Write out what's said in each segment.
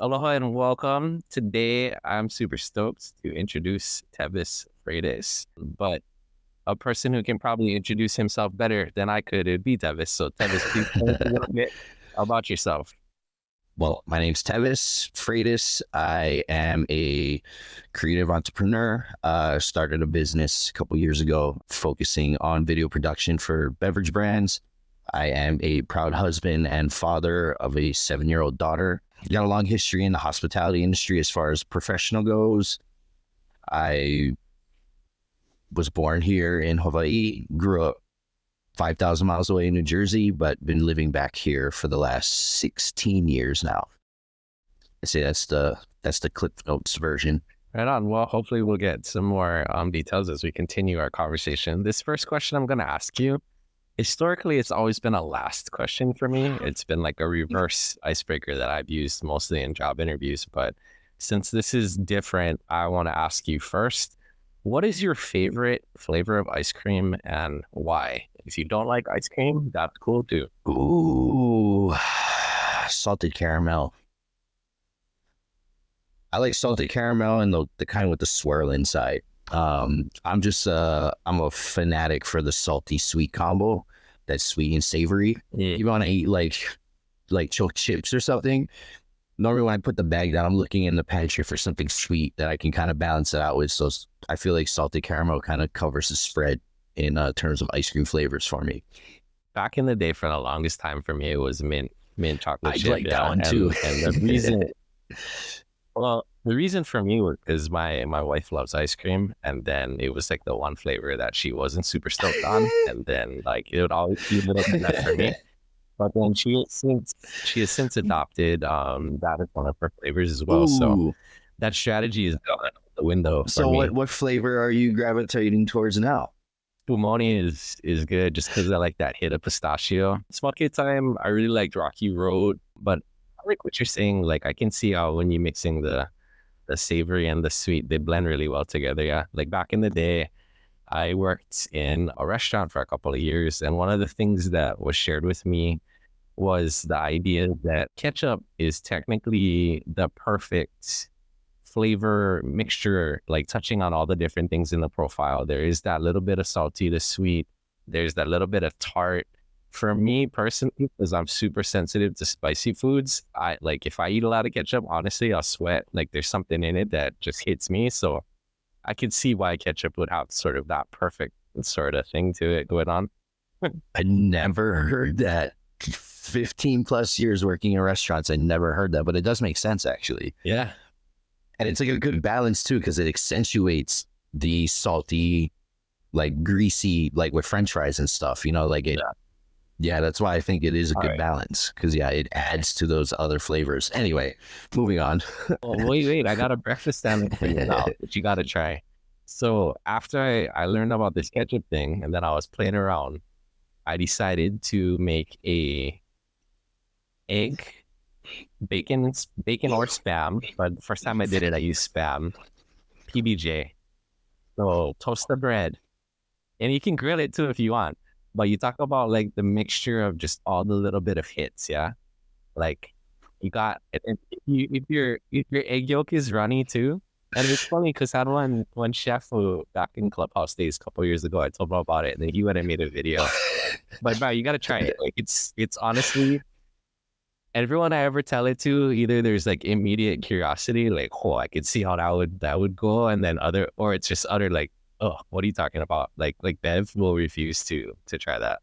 Aloha and welcome. Today, I'm super stoked to introduce Tevis Freitas, but a person who can probably introduce himself better than I could, it'd be Tevis. So, Tevis, please tell us a little bit about yourself. Well, my name's Tevis Freitas. I am a creative entrepreneur. Started a business a couple years ago focusing on video production for beverage brands. I am a proud husband and father of a 7-year-old daughter. Got a long history in the hospitality industry as far as professional goes. I was born here in Hawaii, grew up 5,000 miles away in New Jersey, but been living back here for the last 16 years now. I say that's the Clip Notes version. Right on. Well, hopefully we'll get some more details as we continue our conversation. This first question I'm going to ask you, historically, it's always been a last question for me. It's been like a reverse icebreaker that I've used mostly in job interviews. But since this is different, I want to ask you first, what is your favorite flavor of ice cream and why? If you don't like ice cream, that's cool too. Ooh, salted caramel. I like salted caramel and the kind with the swirl inside. I'm a fanatic for the salty sweet combo. That's sweet and savory. Yeah. You want to eat like choke chips or something. Normally when I put the bag down, I'm looking in the pantry for something sweet that I can kind of balance it out with. So I feel like salted caramel kind of covers the spread in terms of ice cream flavors for me. Back in the day, for the longest time for me, it was mint chocolate I chip. like that one too. And the reason, well, the reason for me was because my wife loves ice cream, and then it was like the one flavor that she wasn't super stoked on, and then like it would always be a little bit less for me. But then she has since adopted that is one of her flavors as well. Ooh. So that strategy is gone out the window. So what flavor are you gravitating towards now? Spumoni is good just because I like that hit of pistachio. Smoky time, I really liked Rocky Road, but I like what you're saying. Like I can see how when you're mixing the savory and the sweet, they blend really well together. Yeah. Like back in the day, I worked in a restaurant for a couple of years, and one of the things that was shared with me was the idea that ketchup is technically the perfect flavor mixture, like touching on all the different things in the profile. There is that little bit of salty, the sweet, there's that little bit of tart. For me personally, because I'm super sensitive to spicy foods, I like if I eat a lot of ketchup, honestly, I'll sweat. Like there's something in it that just hits me. So I could see why ketchup would have sort of that perfect sort of thing to it going on. I never heard that. 15 plus years working in restaurants, I never heard that, but it does make sense actually. Yeah. And it's like a good balance too, because it accentuates the salty, like greasy, like with French fries and stuff, you know, like it. Yeah, that's why I think it is a good balance, because yeah, it adds to those other flavors. Anyway, moving on. Well, wait, I got a breakfast sandwich for you now that you got to try. So after I learned about this ketchup thing and then I was playing around, I decided to make a egg, bacon or Spam. But the first time I did it, I used Spam, PBJ. So toast the bread, and you can grill it too if you want. But you talk about like the mixture of just all the little bit of hits, yeah. Like you got, if your egg yolk is runny too. And it's funny because I had one chef who back in Clubhouse days a couple years ago, I told him about it, and then he went and made a video. But bro, you gotta try it. Like it's honestly, everyone I ever tell it to, either there's like immediate curiosity, like, oh, I could see how that would go, and then or it's just utter like, oh, what are you talking about? Like Bev will refuse to try that.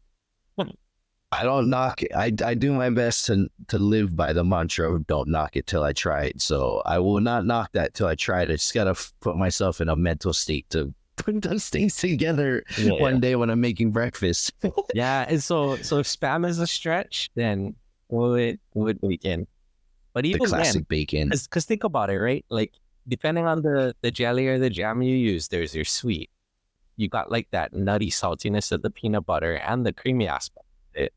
I don't knock it. I do my best to live by the mantra of don't knock it till I try it. So I will not knock that till I try it. I just gotta put myself in a mental state to put those things together one day when I'm making breakfast. Yeah, and so if Spam is a stretch, then would bacon. But even the classic then, bacon. Because think about it, right? Like depending on the jelly or the jam you use, there's your sweet. You got like that nutty saltiness of the peanut butter and the creamy aspect of it.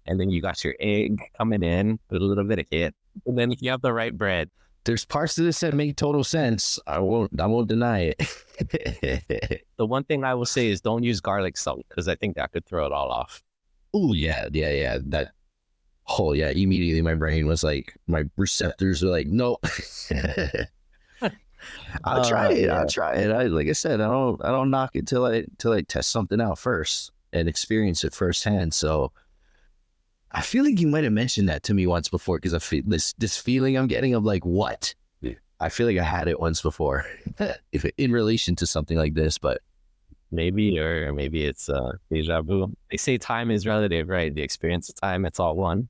And then you got your egg coming in with a little bit of hit. And then if you have the right bread. There's parts of this that make total sense. I won't deny it. The one thing I will say is don't use garlic salt, because I think that could throw it all off. Oh yeah. That Oh yeah, immediately my brain was like, my receptors were like, no. I'll try it. Yeah. I'll try it. Like I said, I don't knock it till I test something out first and experience it firsthand. So I feel like you might have mentioned that to me once before, because I feel this feeling I'm getting of like, what? I feel like I had it once before, if in relation to something like this, but Maybe, or maybe it's deja vu. They say time is relative, right? The experience of time, it's all one.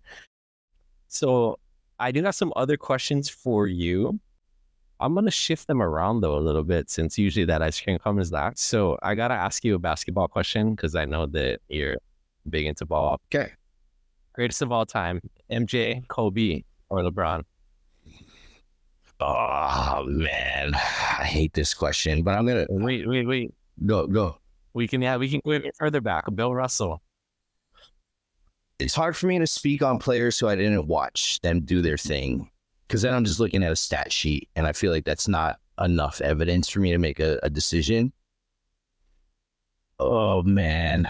So I do have some other questions for you. I'm gonna shift them around though a little bit, since usually that ice cream cone is that. So I gotta ask you a basketball question, because I know that you're big into ball. okay. Greatest of all time, MJ, Kobe, or LeBron? Oh man, I hate this question, but I'm gonna Wait. go. We can go even further back. Bill Russell. It's hard for me to speak on players who I didn't watch them do their thing, because then I'm just looking at a stat sheet, and I feel like that's not enough evidence for me to make a decision. Oh man,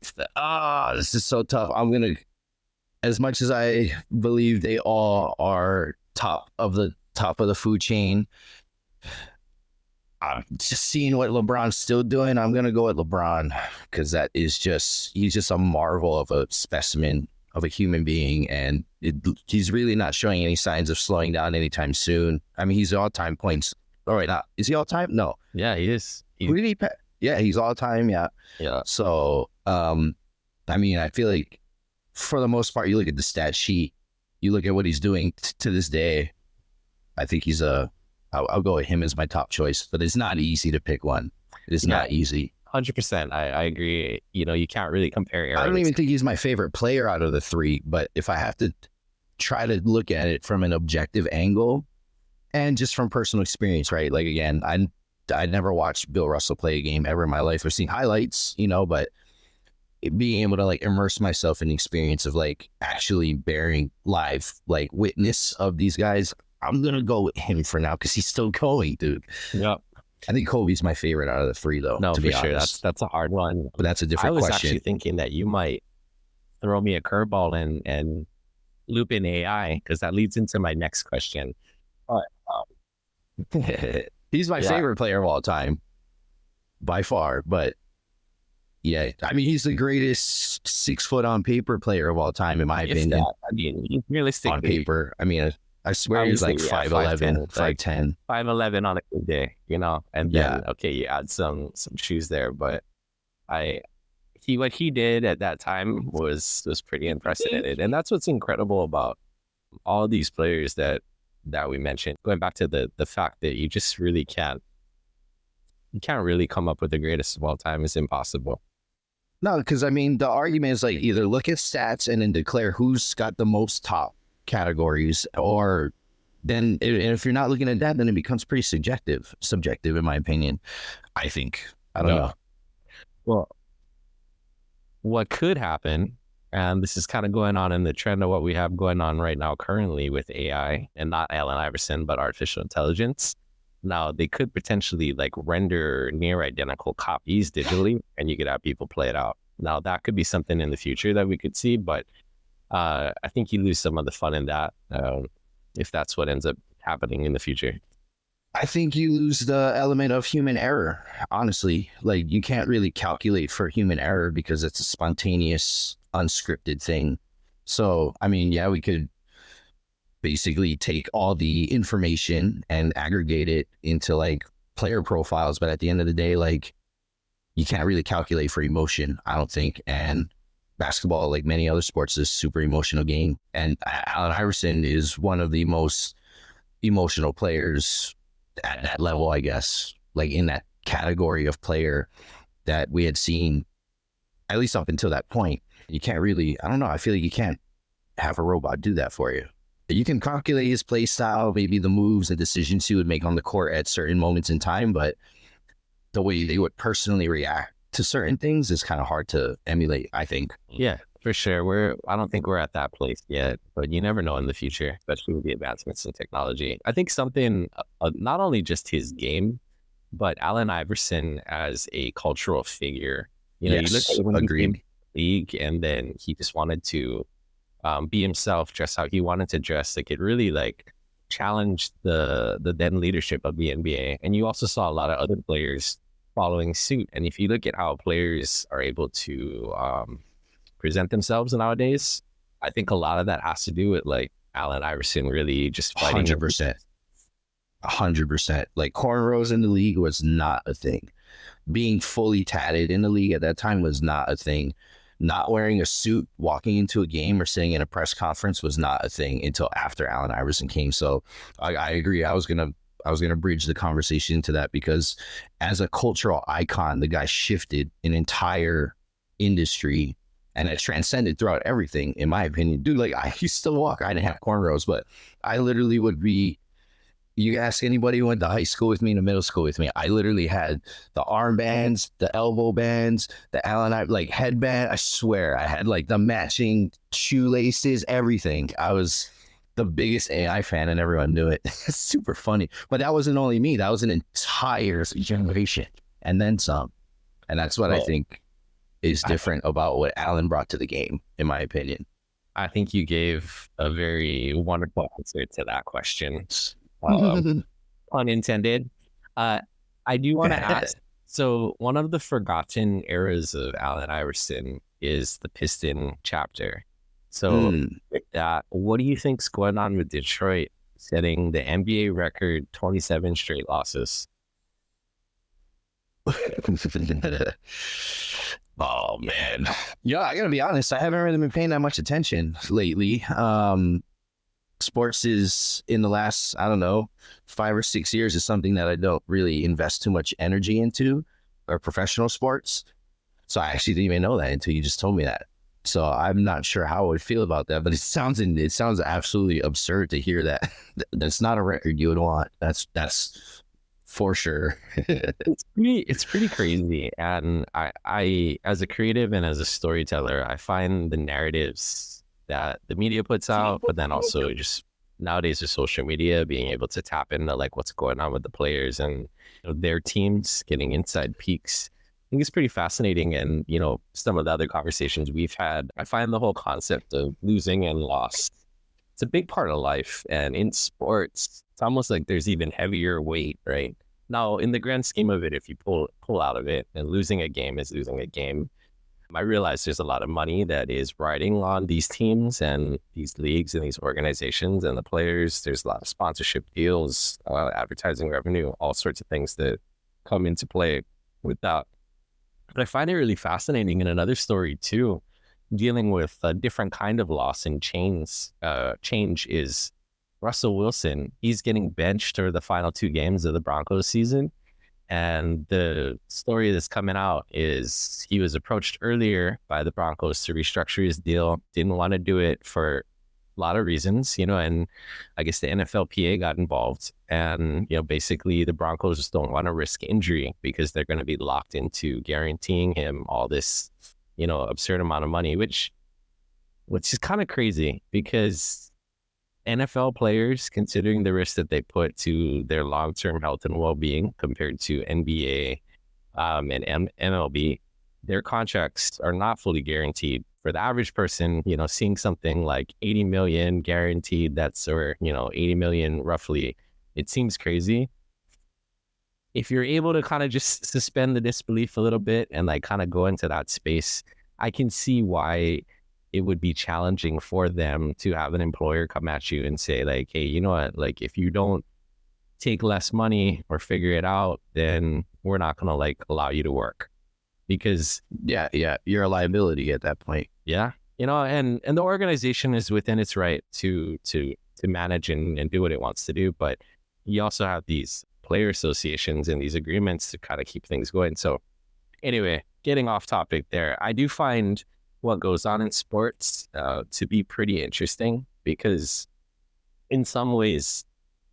this is so tough. As much as I believe they all are top of the food chain, I'm just seeing what LeBron's still doing. I'm gonna go with LeBron, because he's just a marvel of a specimen of a human being, and he's really not showing any signs of slowing down anytime soon. I mean, he's all-time points. All right, is he all-time? No. Yeah, he is. Who did he? Yeah, he's all-time. Yeah. Yeah. So, I mean, I feel like for the most part, you look at the stat sheet, you look at what he's doing to this day. I think I'll go with him as my top choice, but it's not easy to pick one. It's not easy. 100%. I agree. You can't really compare eras. I don't even think he's my favorite player out of the three, but if I have to try to look at it from an objective angle and just from personal experience, right? Like, again, I never watched Bill Russell play a game ever in my life. I've seen highlights, but being able to like immerse myself in the experience of like actually bearing live like witness of these guys, I'm gonna go with him for now, because he's still going, dude. Yep. I think Kobe's my favorite out of the three, though. No, to for be sure. honest. That's a hard one. But that's a I different was question. actually thinking that you might throw me a curveball and loop in AI, because that leads into my next question. But he's my favorite player of all time, by far. But yeah, I mean, he's the greatest 6 foot on paper player of all time, in my opinion. I mean, realistically, on paper, I mean, I swear he's like 5'11", 5'10", 5'11" on a good day, and then okay, you add some shoes there, but what he did at that time was pretty unprecedented, and that's what's incredible about all these players that we mentioned. Going back to the fact that you just really can't really come up with the greatest of all time. It's impossible. No, because I mean, the argument is like either look at stats and then declare who's got the most top categories, or then if you're not looking at that, then it becomes pretty subjective in my opinion. I think. I don't know. Well, what could happen, and this is kind of going on in the trend of what we have going on right now currently with AI, and not Allen Iverson, but artificial intelligence. Now, they could potentially like render near identical copies digitally, and you could have people play it out. Now, that could be something in the future that we could see, but I think you lose some of the fun in that if that's what ends up happening in the future. I think you lose the element of human error, honestly. Like, you can't really calculate for human error because it's a spontaneous, unscripted thing. So, I mean, yeah, we could basically take all the information and aggregate it into like player profiles, but at the end of the day, like, you can't really calculate for emotion, I don't think. And basketball, like many other sports, is a super emotional game, and Allen Iverson is one of the most emotional players at that level, I guess, like in that category of player that we had seen, at least up until that point. You can't really, I don't know, I feel like you can't have a robot do that for you. You can calculate his play style, maybe the moves and decisions he would make on the court at certain moments in time, but the way they would personally react to certain things is kind of hard to emulate, I think. Yeah, for sure. I don't think we're at that place yet, but you never know in the future, especially with the advancements in technology. I think something, not only just his game, but Allen Iverson as a cultural figure. Yes, you look at league, and then he just wanted to be himself, dress how he wanted to dress. Like it really like challenged the then leadership of the NBA. And you also saw a lot of other players following suit. And if you look at how players are able to present themselves nowadays, I think a lot of that has to do with like Allen Iverson really just fighting. 100%. 100%. Like cornrows in the league was not a thing. Being fully tatted in the league at that time was not a thing. Not wearing a suit, walking into a game or sitting in a press conference was not a thing until after Allen Iverson came. So I agree. I was gonna bridge the conversation to that because as a cultural icon, the guy shifted an entire industry and it transcended throughout everything, in my opinion. Dude, like I used to walk, I didn't have cornrows, but I literally would be, you ask anybody who went to high school with me and to middle school with me, I literally had the armbands, the elbow bands, the Allen like headband. I swear I had like the matching shoelaces, everything. I was the biggest AI fan and everyone knew it. It's super funny. But that wasn't only me. That was an entire generation and then some. And that's what I think is different about what Allen brought to the game, in my opinion. I think you gave a very wonderful answer to that question. Pun intended. I do want to ask, so one of the forgotten eras of Allen Iverson is the Piston chapter. So with that, what do you think's going on with Detroit setting the NBA record 27 straight losses? Oh man. Yeah, I gotta be honest, I haven't really been paying that much attention lately. Sports is in the last, I don't know, 5 or 6 years is something that I don't really invest too much energy into, or professional sports. So I actually didn't even know that until you just told me that. So I'm not sure how I would feel about that, but it sounds absolutely absurd to hear that. That's not a record you would want. That's for sure. It's pretty crazy. And I, as a creative and as a storyteller, I find the narratives that the media puts out, but then also just nowadays with social media, being able to tap into like what's going on with the players and their teams, getting inside peaks. I think it's pretty fascinating. And, some of the other conversations we've had, I find the whole concept of losing and loss, it's a big part of life. And in sports, it's almost like there's even heavier weight, right? Now, in the grand scheme of it, if you pull out of it, and losing a game is losing a game, I realize there's a lot of money that is riding on these teams and these leagues and these organizations and the players. There's a lot of sponsorship deals, advertising revenue, all sorts of things that come into play with that. But I find it really fascinating in another story too, dealing with a different kind of loss and change is Russell Wilson. He's getting benched for the final 2 games of the Broncos season. And the story that's coming out is he was approached earlier by the Broncos to restructure his deal. Didn't want to do it for a lot of reasons, and I guess the NFLPA got involved. And, basically the Broncos don't want to risk injury because they're going to be locked into guaranteeing him all this, absurd amount of money, which is kind of crazy because NFL players, considering the risk that they put to their long-term health and well-being compared to NBA and MLB, their contracts are not fully guaranteed. For the average person, seeing something like 80 million guaranteed, or 80 million roughly, it seems crazy. If you're able to kind of just suspend the disbelief a little bit and like kind of go into that space, I can see why it would be challenging for them to have an employer come at you and say like, hey, you know what, like if you don't take less money or figure it out, then we're not going to like allow you to work because yeah, you're a liability at that point. Yeah. And the organization is within its right to manage and do what it wants to do. But you also have these player associations and these agreements to kind of keep things going. So anyway, getting off topic there, I do find what goes on in sports to be pretty interesting because in some ways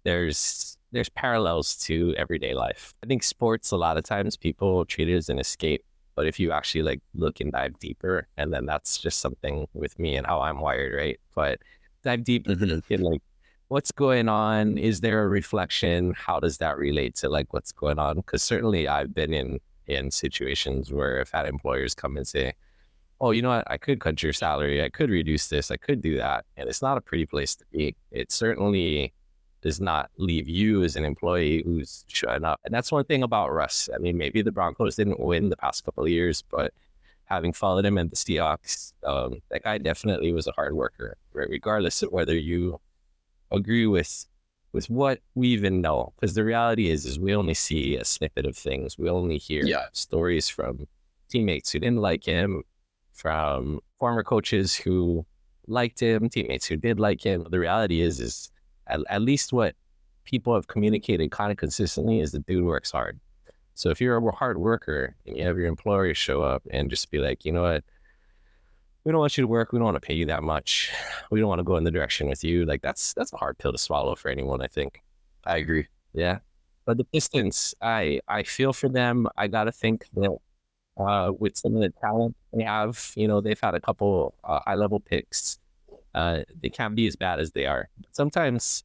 there's parallels to everyday life. I think sports, a lot of times people treat it as an escape, but if you actually like look and dive deeper, and then that's just something with me and how I'm wired, right? But dive deep in like what's going on. Is there a reflection? How does that relate to like what's going on? Because certainly I've been in situations where I've had employers come and say, oh, you know what? I could cut your salary. I could reduce this. I could do that. And it's not a pretty place to be. It certainly does not leave you as an employee who's shutting up. And that's one thing about Russ. I mean, maybe the Broncos didn't win the past couple of years, but having followed him at the Seahawks, that guy definitely was a hard worker, right? Regardless of whether you agree with what we even know. Because the reality is we only see a snippet of things. We only hear stories from teammates who didn't like him, from former coaches who liked him, teammates who did like him. The reality is at least what people have communicated kind of consistently is the dude works hard. So if you're a hard worker and you have your employer show up and just be like, you know what, we don't want you to work. We don't want to pay you that much. We don't want to go in the direction with you. Like that's a hard pill to swallow for anyone, I think. I agree. Yeah. But the Pistons, I feel for them. I got to think that with some of the talent they have, you know, they've had a couple high level picks. They can't be as bad as they are. But sometimes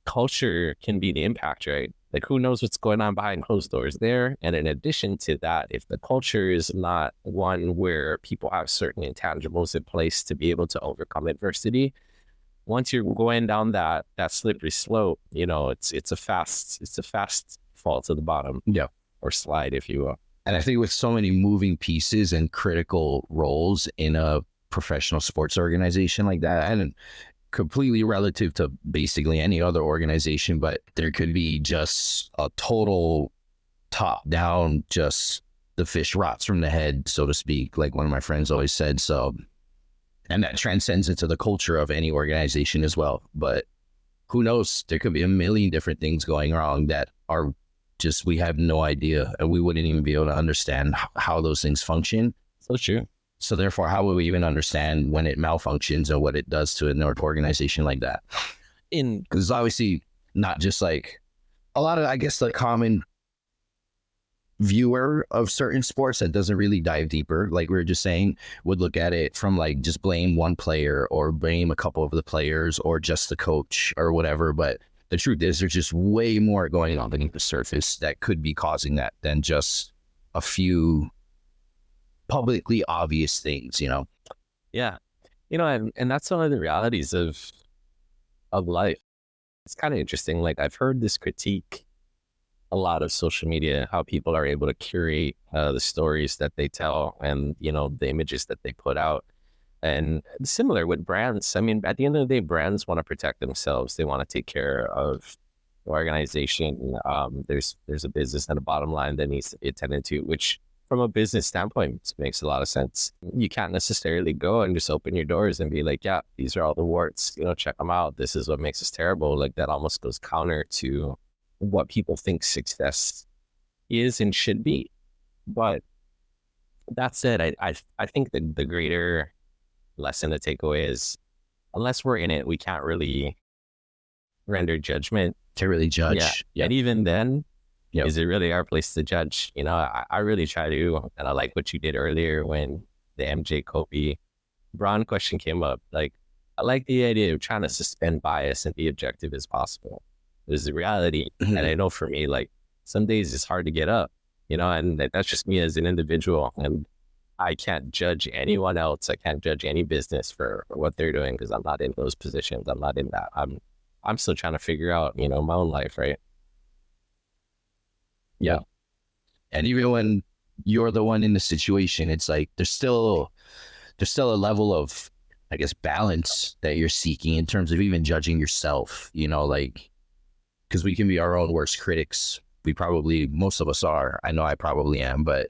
culture can be the impact, right? Like who knows what's going on behind closed doors there. And in addition to that, if the culture is not one where people have certain intangibles in place to be able to overcome adversity, once you're going down that slippery slope, you know, it's a fast fall to the bottom. Yeah. Or slide, if you will. And I think with so many moving pieces and critical roles in a professional sports organization like that, and completely relative to basically any other organization, but there could be just a total top down, just the fish rots from the head, so to speak, like one of my friends always said. So, and that transcends into the culture of any organization as well. But who knows, there could be a million different things going wrong that are just, we have no idea, and we wouldn't even be able to understand how those things function. So true. So therefore, how will we even understand when it malfunctions and what it does to an organization like that? Because obviously not just like a lot of, I guess, the common viewer of certain sports that doesn't really dive deeper, like we were just saying, would look at it from like just blame one player or blame a couple of the players or just the coach or whatever. But the truth is there's just way more going on beneath the surface that could be causing that than just a few publicly obvious things, you know? Yeah. You know, and that's one of the realities of life. It's kind of interesting. Like I've heard this critique a lot of social media, how people are able to curate the stories that they tell and, you know, the images that they put out. And similar with brands. I mean, at the end of the day, brands want to protect themselves. They want to take care of the organization. There's a business and a bottom line that needs to be attended to, which from a business standpoint makes a lot of sense. You can't necessarily go and just open your doors and be like, yeah, these are all the warts, you know, check them out. This is what makes us terrible. Like that almost goes counter to what people think success is and should be. But that said, I think that the greater lesson to take away is unless we're in it, we can't really render judgment. Can't really judge. Yeah. Yep. And even then, is it really our place to judge? You know, I really try to, and I like what you did earlier when the MJ Kobe Bron question came up. Like, I like the idea of trying to suspend bias and be objective as possible. There's the reality. And I know for me, like some days it's hard to get up, you know, and that's just me as an individual. And I can't judge anyone else. I can't judge any business for what they're doing because I'm not in those positions. I'm not in that. I'm still trying to figure out, you know, my own life, right? Yeah. And even when you're the one in the situation, it's like there's still a level of, I guess, balance that you're seeking in terms of even judging yourself, you know, like, because we can be our own worst critics. Most of us are. I know I probably am, but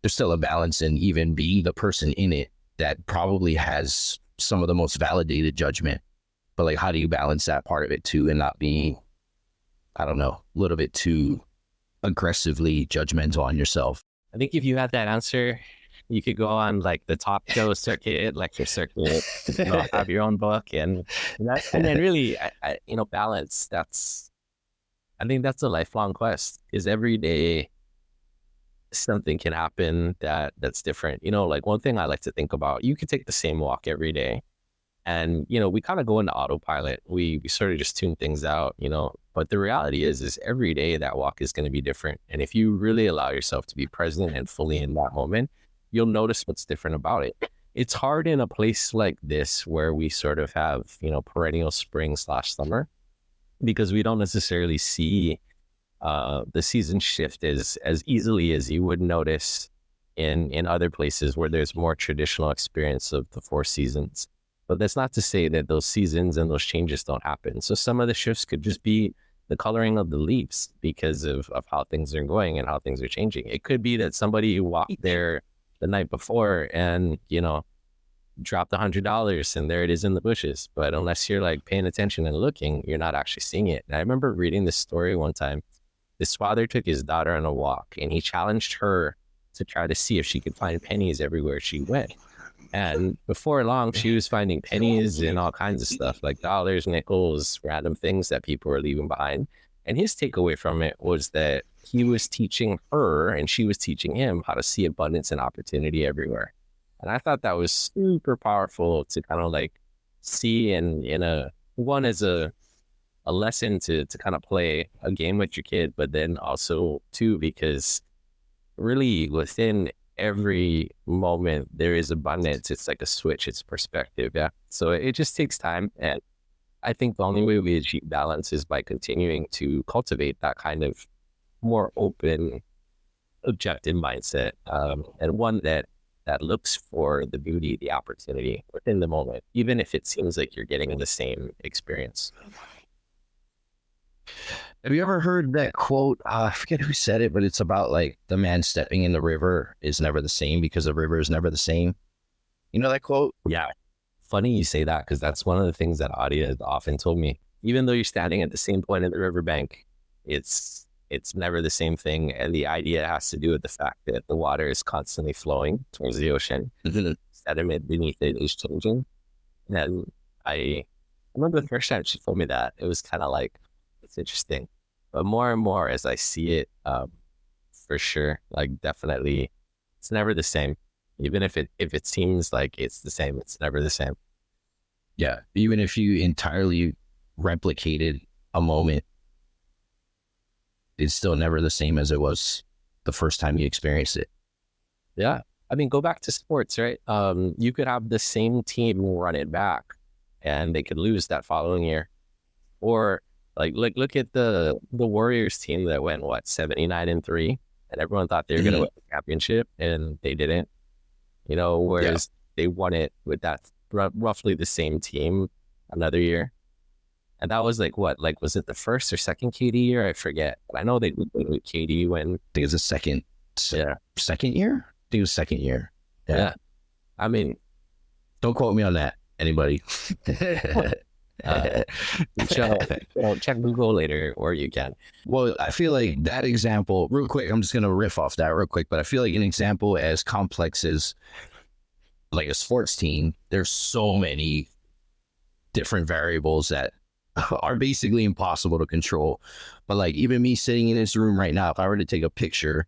there's still a balance in even being the person in it that probably has some of the most validated judgment. But like, how do you balance that part of it too and not be, I don't know, a little bit too aggressively judgmental on yourself? I think if you had that answer, you could go on like the Top Show circuit, lecture circuit, you know, have your own book, and then really, you know, balance. I think that's a lifelong quest. Is every day something can happen that's different. You know, like one thing I like to think about, you could take the same walk every day. And, you know, we kind of go into autopilot. We sort of just tune things out, you know, but the reality is every day that walk is going to be different. And if you really allow yourself to be present and fully in that moment, you'll notice what's different about it. It's hard in a place like this where we sort of have, perennial spring/summer, because we don't necessarily see the season shift as easily as you would notice in other places where there's more traditional experience of the 4 seasons. But that's not to say that those seasons and those changes don't happen. So some of the shifts could just be the coloring of the leaves because of how things are going and how things are changing. It could be that somebody walked there the night before and, dropped $100 and there it is in the bushes. But unless you're like paying attention and looking, you're not actually seeing it. And I remember reading this story one time. This father took his daughter on a walk and he challenged her to try to see if she could find pennies everywhere she went. And before long, she was finding pennies and all kinds of stuff like dollars, nickels, random things that people were leaving behind. And his takeaway from it was that he was teaching her and she was teaching him how to see abundance and opportunity everywhere. And I thought that was super powerful to kind of like see in a one as a lesson to kind of play a game with your kid, but then also two, because really within every moment there is abundance. It's like a switch, it's perspective. Yeah. So it just takes time. And I think the only way we achieve balance is by continuing to cultivate that kind of more open, objective mindset, and one that looks for the beauty, the opportunity within the moment, even if it seems like you're getting the same experience. Have you ever heard that quote? I forget who said it, but it's about like the man stepping in the river is never the same because the river is never the same. You know that quote? Yeah. Funny you say that, because that's one of the things that Adia has often told me. Even though you're standing at the same point in the riverbank, it's never the same thing. And the idea has to do with the fact that the water is constantly flowing towards the ocean. Sediment beneath it is changing. And I remember the first time she told me that, it was kind of like, it's interesting. But more and more as I see it, for sure, like definitely, it's never the same. Even if it seems like it's the same, it's never the same. Yeah. Even if you entirely replicated a moment, it's still never the same as it was the first time you experienced it. Yeah. I mean, go back to sports, right? You could have the same team run it back and they could lose that following year. Or like look at the Warriors team that went 79-3, and everyone thought they were going to win the championship and they didn't. Whereas they won it with that roughly the same team another year. And that was like what? Like, was it the first or second KD year? I forget. But I know they did with KD when... I think it's the second. Yeah. Second year? I think it was second year. Yeah. I mean... Don't quote me on that, anybody. Check Google later, or you can. Well, I feel like that example, real quick, I'm just going to riff off that real quick, but I feel like an example as complex as like a sports team, there's so many different variables that are basically impossible to control. But like even me sitting in this room right now, if I were to take a picture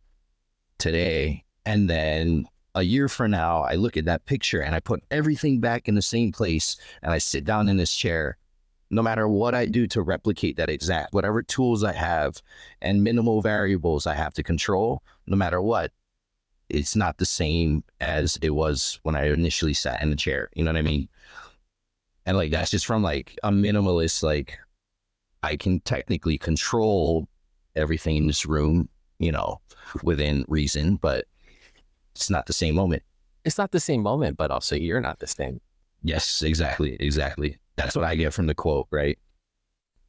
today and then a year from now, I look at that picture and I put everything back in the same place and I sit down in this chair, no matter what I do to replicate that exact, whatever tools I have and minimal variables I have to control, no matter what, it's not the same as it was when I initially sat in the chair. You know what I mean? And like, that's just from like a minimalist, like I can technically control everything in this room, within reason, but it's not the same moment. It's not the same moment, but also you're not the same. Yes, exactly. That's what I get from the quote, right?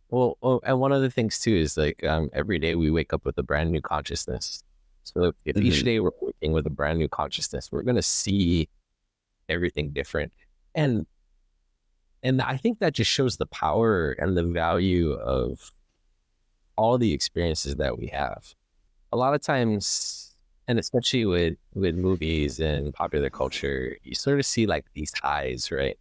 Well, and one of the things too is like every day we wake up with a brand new consciousness. So if each day we're waking with a brand new consciousness, we're going to see everything different. And I think that just shows the power and the value of all the experiences that we have. A lot of times, and especially with movies and popular culture, you sort of see like these highs, right?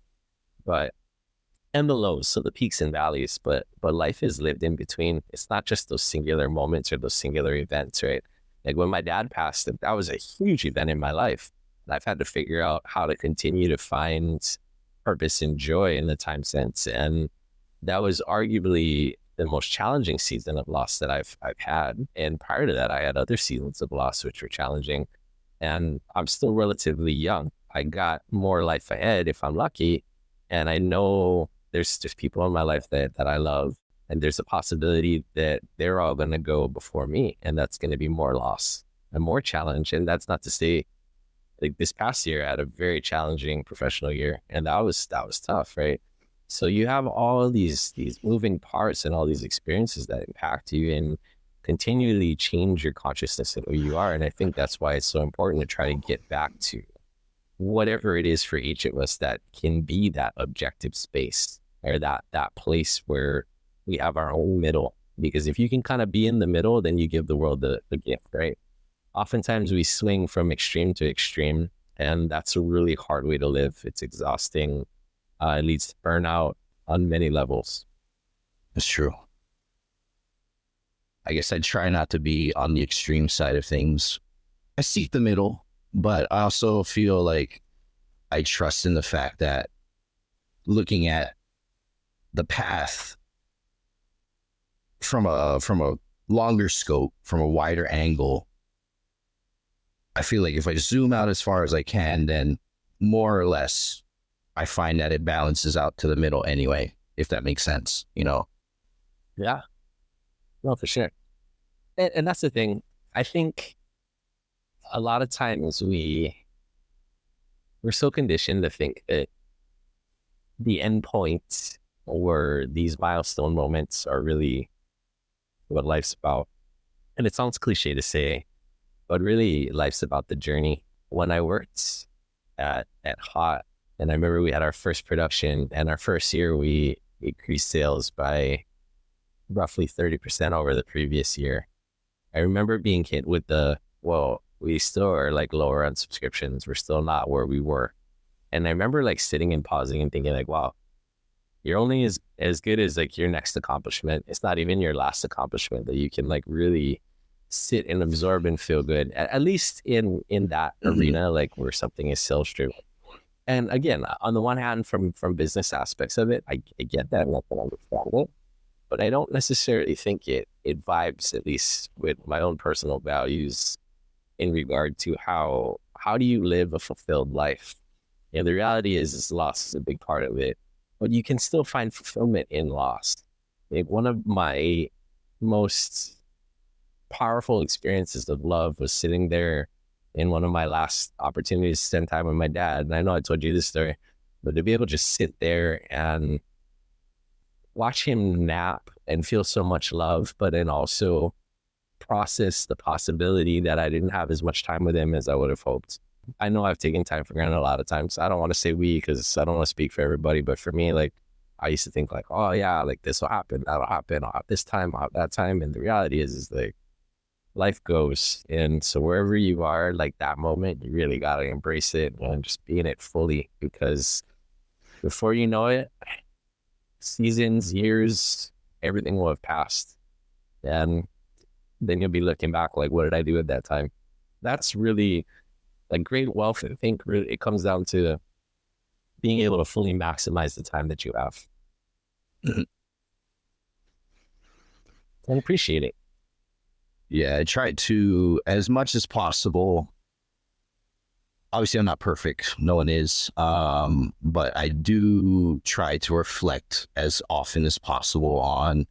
And the lows, so the peaks and valleys, but life is lived in between. It's not just those singular moments or those singular events, right? Like when my dad passed, that was a huge event in my life. And I've had to figure out how to continue to find purpose and joy in the time since. And that was arguably the most challenging season of loss that I've had. And prior to that, I had other seasons of loss, which were challenging. and I'm still relatively young. I got more life ahead if I'm lucky. And I know there's just people in my life that I love. And there's a possibility that they're all going to go before me. And that's going to be more loss and more challenge. And that's not to say, like, this past year I had a very challenging professional year. And that was tough, right? So you have all these moving parts and all these experiences that impact you and continually change your consciousness of who you are. And I think that's why it's so important to try to get back to whatever it is for each of us that can be that objective space, or that place where we have our own middle. Because if you can kind of be in the middle, then you give the world the gift, right? Oftentimes we swing from extreme to extreme, and that's a really hard way to live. It's exhausting. It leads to burnout on many levels. That's true. I guess I try not to be on the extreme side of things. I seek the middle, but I also feel like I trust in the fact that looking at the path from a longer scope, from a wider angle, I feel like if I zoom out as far as I can, then more or less I find that it balances out to the middle anyway, if that makes sense, you know? Yeah, no, for sure. And that's the thing. I think a lot of times we're so conditioned to think that the end point or these milestone moments are really what life's about. And it sounds cliche to say, but really life's about the journey. When I worked at Hot, and I remember we had our first production, and our first year we increased sales by roughly 30% over the previous year. I remember being hit with we still are like lower on subscriptions. We're still not where we were. And I remember like sitting and pausing and thinking like, wow, you're only as good as like your next accomplishment. It's not even your last accomplishment that you can like really sit and absorb and feel good, at least in that arena, like where something is sales driven. And again, on the one hand, from business aspects of it, I get that and I can understand it, but I don't necessarily think it vibes, at least with my own personal values, in regard to how do you live a fulfilled life. And the reality is loss is a big part of it, but you can still find fulfillment in loss. Like, one of my most powerful experiences of love was sitting there in one of my last opportunities to spend time with my dad. And I know I told you this story, but to be able to just sit there and watch him nap and feel so much love, but then also process the possibility that I didn't have as much time with him as I would have hoped. I know I've taken time for granted a lot of times. I don't want to say we, because I don't want to speak for everybody, but for me, like, I used to think like, oh yeah, like this will happen, that'll happen, I'll have this time, I'll have that time. And the reality is like, life goes. And so wherever you are, like that moment, you really got to embrace it and just be in it fully, because before you know it, seasons, years, everything will have passed. And then you'll be looking back like, what did I do at that time? That's really like great wealth. I think really it comes down to being able to fully maximize the time that you have and appreciate it. Yeah, I try to, as much as possible. Obviously, I'm not perfect. No one is. But I do try to reflect as often as possible on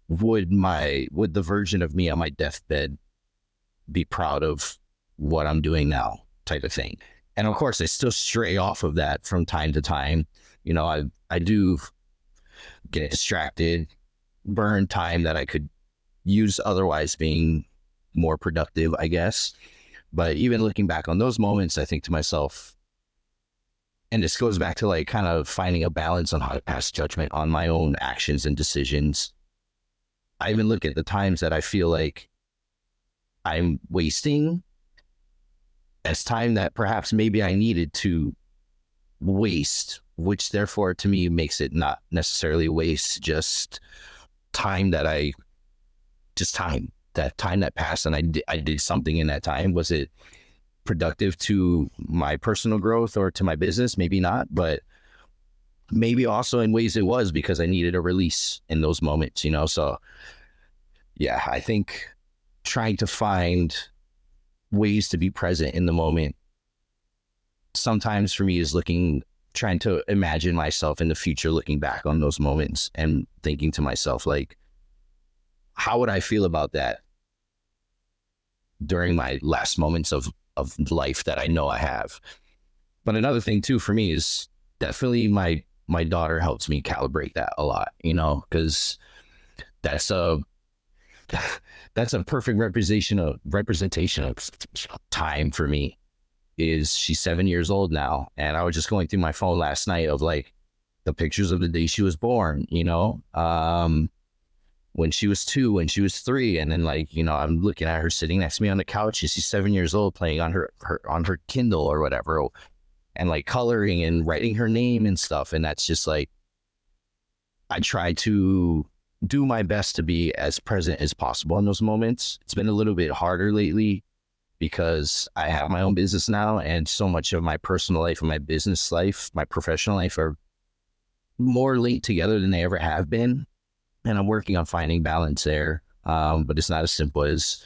would the version of me on my deathbed be proud of what I'm doing now, type of thing. And of course, I still stray off of that from time to time. You know, I do get distracted, burn time that I could use otherwise being more productive, I guess. But even looking back on those moments, I think to myself, and this goes back to like kind of finding a balance on how to pass judgment on my own actions and decisions. I even look at the times that I feel like I'm wasting as time that perhaps maybe I needed to waste, which therefore to me makes it not necessarily waste, just time that time that passed and I did something in that time. Was it productive to my personal growth or to my business? Maybe not, but maybe also in ways it was, because I needed a release in those moments, you know? So yeah, I think trying to find ways to be present in the moment sometimes for me is trying to imagine myself in the future, looking back on those moments and thinking to myself, like, how would I feel about that during my last moments of life that I know I have? But another thing too for me is definitely my daughter helps me calibrate that a lot, you know, because that's a that's a perfect representation of time for me. Is she's 7 years old now, and I was just going through my phone last night of like the pictures of the day she was born, you know, when she was 2, when she was 3, and then like, you know, I'm looking at her sitting next to me on the couch, and she's 7 years old playing on her Kindle or whatever, and like coloring and writing her name and stuff. And that's just like, I try to do my best to be as present as possible in those moments. It's been a little bit harder lately because I have my own business now, and so much of my personal life and my business life, my professional life are more linked together than they ever have been. And I'm working on finding balance there. But it's not as simple as,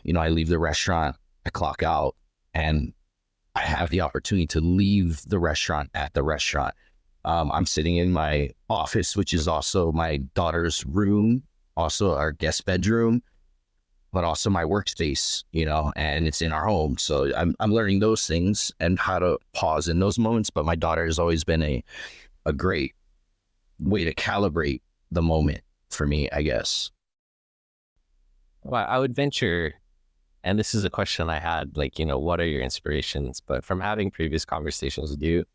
you know, I leave the restaurant, I clock out, and I have the opportunity to leave the restaurant at the restaurant. I'm sitting in my office, which is also my daughter's room, also our guest bedroom, but also my workspace, you know, and it's in our home. So I'm learning those things and how to pause in those moments. But my daughter has always been a great way to calibrate the moment for me, I guess. Well, I would venture, and this is a question I had, like, you know, what are your inspirations? But from having previous conversations with you,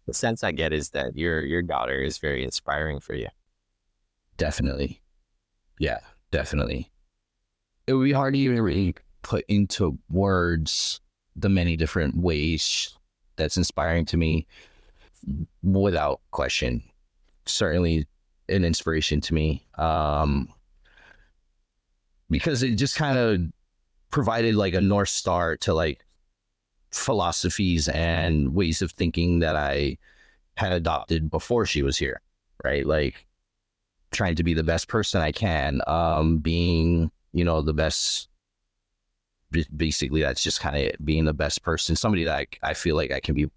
the sense I get is that your daughter is very inspiring for you. Definitely. Yeah, definitely. It would be hard to even really put into words the many different ways that's inspiring to me, without question. Certainly an inspiration to me, because it just kind of provided like a North Star to like philosophies and ways of thinking that I had adopted before she was here, right? Like trying to be the best person I can, being, you know, the best. Basically, that's just kind of it, being the best person, somebody that I feel like I can be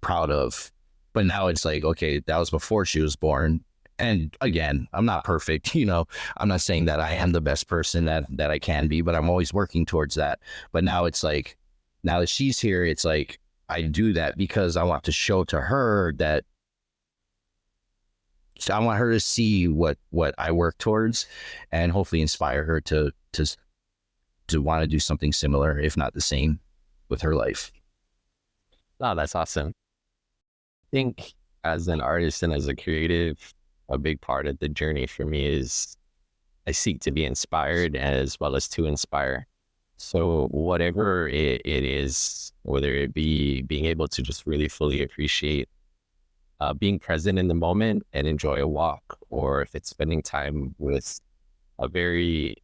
proud of. But now it's like, okay, that was before she was born. And again, I'm not perfect, you know, I'm not saying that I am the best person that I can be, but I'm always working towards that. But now it's like, now that she's here, it's like, I do that because I want to show to her that, so I want her to see what I work towards, and hopefully inspire her to want to do something similar, if not the same, with her life. Oh, that's awesome. I think as an artist and as a creative, a big part of the journey for me is I seek to be inspired as well as to inspire. So whatever it is, whether it be being able to just really fully appreciate being present in the moment and enjoy a walk, or if it's spending time with a very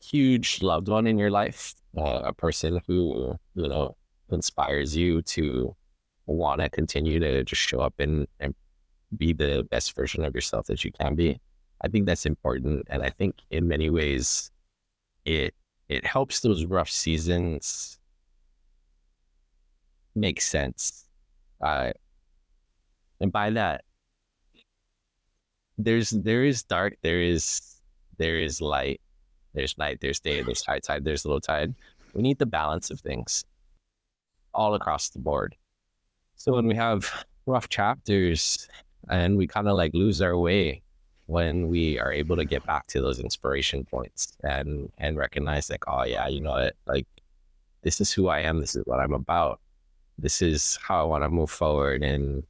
huge loved one in your life, a person who, you know, inspires you to want to continue to just show up and be the best version of yourself that you can be. I think that's important. And I think in many ways, it helps those rough seasons make sense. And by that, there is dark, there is light, there's night, there's day, there's high tide, there's low tide. We need the balance of things all across the board. So when we have rough chapters and we kind of like lose our way, when we are able to get back to those inspiration points and recognize like, oh yeah, you know what, like this is who I am, this is what I'm about, this is how I want to move forward and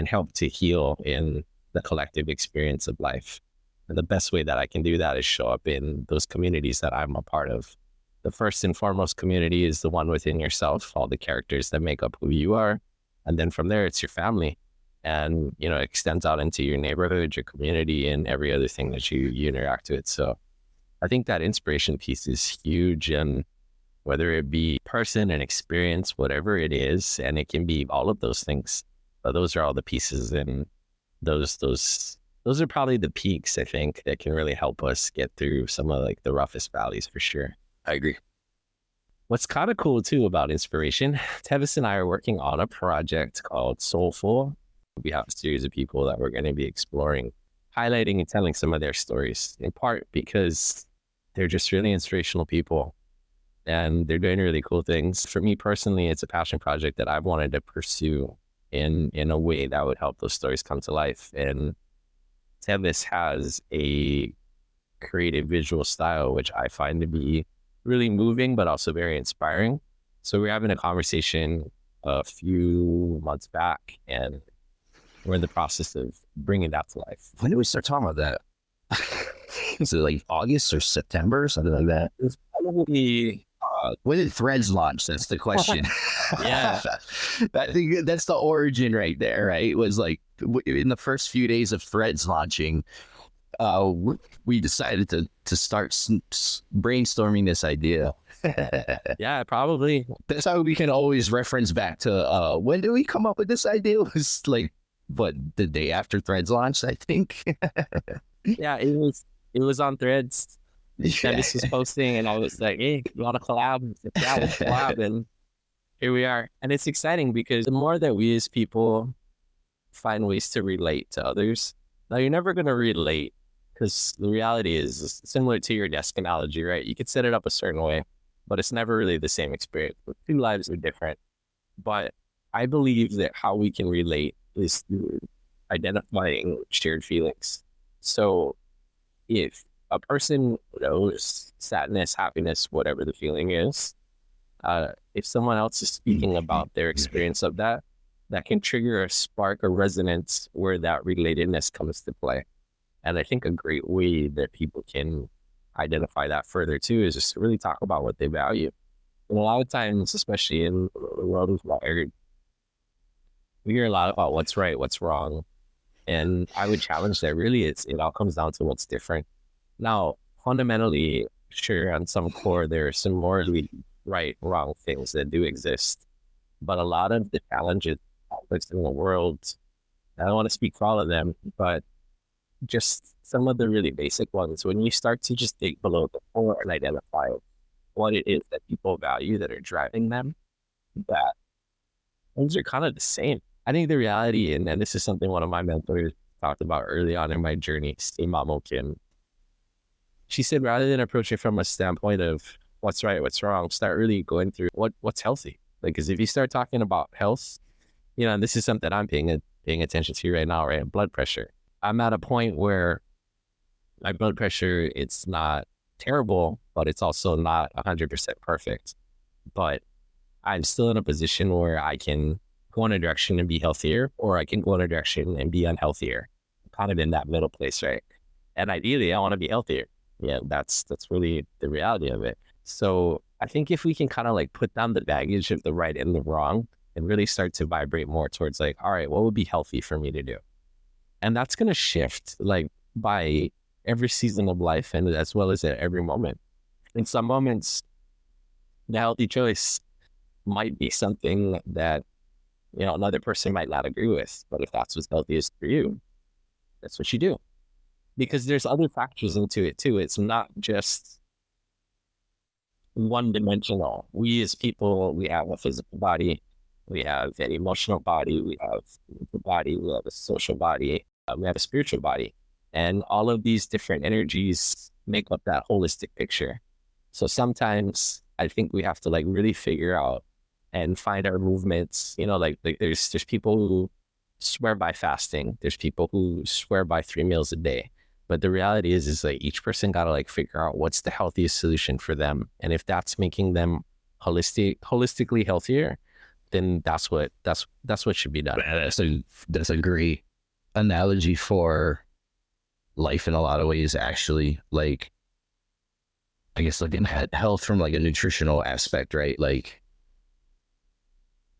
help to heal in the collective experience of life. And the best way that I can do that is show up in those communities that I'm a part of. The first and foremost community is the one within yourself, all the characters that make up who you are. And then from there, it's your family. And, you know, it extends out into your neighborhood, your community, and every other thing that you interact with. So I think that inspiration piece is huge. And whether it be person and experience, whatever it is, and it can be all of those things, but those are all the pieces. And those are probably the peaks, I think, that can really help us get through some of like the roughest valleys for sure. I agree. What's kind of cool too about inspiration, Tevis and I are working on a project called Soulful. We have a series of people that we're going to be exploring, highlighting and telling some of their stories, in part because they're just really inspirational people and they're doing really cool things. For me personally, it's a passion project that I've wanted to pursue in a way that would help those stories come to life. And Tevis has a creative visual style, which I find to be really moving, but also very inspiring. So we're having a conversation a few months back, and we're in the process of bringing that to life. When did we start talking about that? Is it like August or September or something like that? It's probably when did Threads launch? That's the question. Yeah. I think that's the origin right there, right? It was like in the first few days of Threads launching, we decided to start brainstorming this idea. Yeah, probably. That's how we can always reference back to when did we come up with this idea? It was like, what, the day after Threads launched, I think. Yeah, it was on Threads. Tevis was posting, and I was like, "Hey, you want to collab?" Said, yeah, we'll collab, and here we are. And it's exciting because the more that we as people find ways to relate to others, now you're never going to relate, because the reality is similar to your desk analogy, right? You could set it up a certain way, but it's never really the same experience. The two lives are different. But I believe that how we can relate is through identifying shared feelings. So if a person knows sadness, happiness, whatever the feeling is, if someone else is speaking about their experience of that, that can trigger a spark or resonance where that relatedness comes to play. And I think a great way that people can identify that further too is just to really talk about what they value. And a lot of times, especially in the world of wired, we hear a lot about what's right, what's wrong. And I would challenge that really it all comes down to what's different. Now, fundamentally, sure, on some core, there are some morally right, wrong things that do exist. But a lot of the challenges in the world, I don't want to speak for all of them, but just some of the really basic ones, when you start to just dig below the core and identify what it is that people value that are driving them, that things are kind of the same. I think the reality, and this is something one of my mentors talked about early on in my journey, Steve Kim, she said, rather than approach it from a standpoint of what's right, what's wrong, start really going through what's healthy. Like, because if you start talking about health, and this is something I'm paying attention to right now, right? Blood pressure. I'm at a point where my blood pressure, it's not terrible, but it's also not 100% perfect. But I'm still in a position where I can go in a direction and be healthier, or I can go in a direction and be unhealthier. I'm kind of in that middle place, right? And ideally, I want to be healthier. Yeah, that's really the reality of it. So I think if we can kind of like put down the baggage of the right and the wrong and really start to vibrate more towards like, all right, what would be healthy for me to do? And that's going to shift like by every season of life and as well as at every moment. In some moments, the healthy choice might be something that, another person might not agree with. But if that's what's healthiest for you, that's what you do. Because there's other factors into it too. It's not just one-dimensional. We as people, we have a physical body, we have an emotional body, we have a body, we have a social body, we have a spiritual body. And all of these different energies make up that holistic picture. So sometimes I think we have to like really figure out and find our movements. Like there's people who swear by fasting. There's people who swear by 3 meals a day. But the reality is like each person got to like figure out what's the healthiest solution for them. And if that's making them holistically healthier, then that's what should be done. That's a great analogy for life in a lot of ways, actually. Like, I guess looking at health from like a nutritional aspect, right? Like,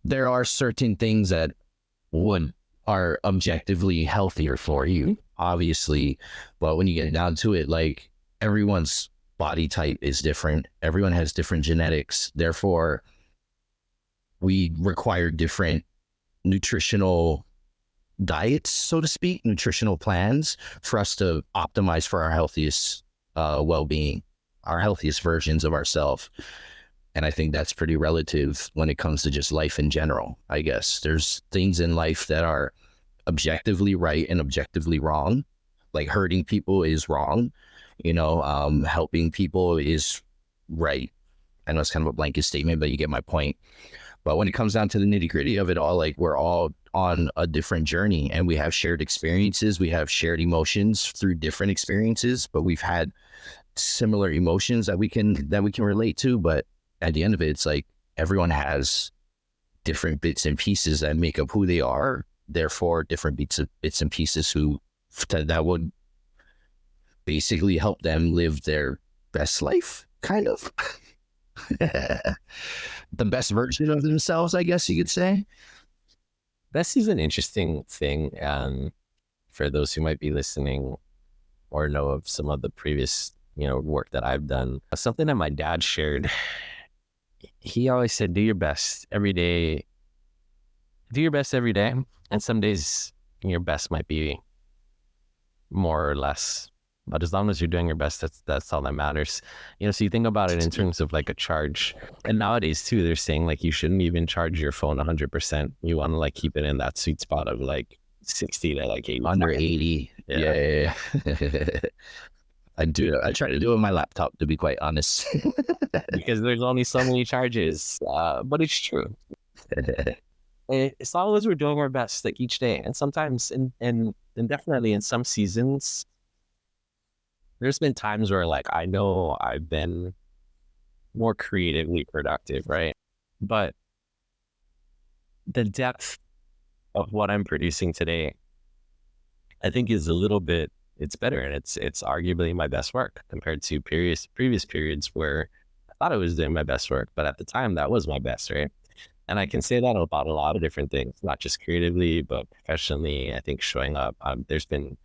there are certain things that are objectively healthier for you, obviously, but when you get down to it, like, everyone's body type is different. Everyone has different genetics. Therefore, we require different nutritional diets, so to speak, nutritional plans for us to optimize for our healthiest well-being, our healthiest versions of ourselves. And I think that's pretty relative when it comes to just life in general. I guess there's things in life that are objectively right and objectively wrong. Like hurting people is wrong, helping people is right. I know it's kind of a blanket statement, but you get my point. But when it comes down to the nitty gritty of it all, like we're all on a different journey and we have shared experiences. We have shared emotions through different experiences, but we've had similar emotions that we can relate to. But at the end of it, it's like everyone has different bits and pieces that make up who they are. Therefore, different bits and pieces that would basically help them live their best life, kind of. The best version of themselves, I guess you could say. Best is an interesting thing. For those who might be listening or know of some of the previous, work that I've done, something that my dad shared, he always said, do your best every day. Do your best every day. And some days your best might be more or less. But as long as you're doing your best, that's all that matters. So you think about it in terms of like a charge. And nowadays too, they're saying like you shouldn't even charge your phone 100%. You want to like keep it in that sweet spot of like 60 to like 80. Under 80. Yeah. I try to do it with my laptop, to be quite honest. Because there's only so many charges. But it's true. As long as we're doing our best like each day. And sometimes and definitely in some seasons, there's been times where like I know I've been more creatively productive, right? But the depth of what I'm producing today, I think is it's better, and it's arguably my best work compared to previous periods where I thought I was doing my best work, but at the time that was my best, right? And I can say that about a lot of different things, not just creatively, but professionally. I think showing up, there's been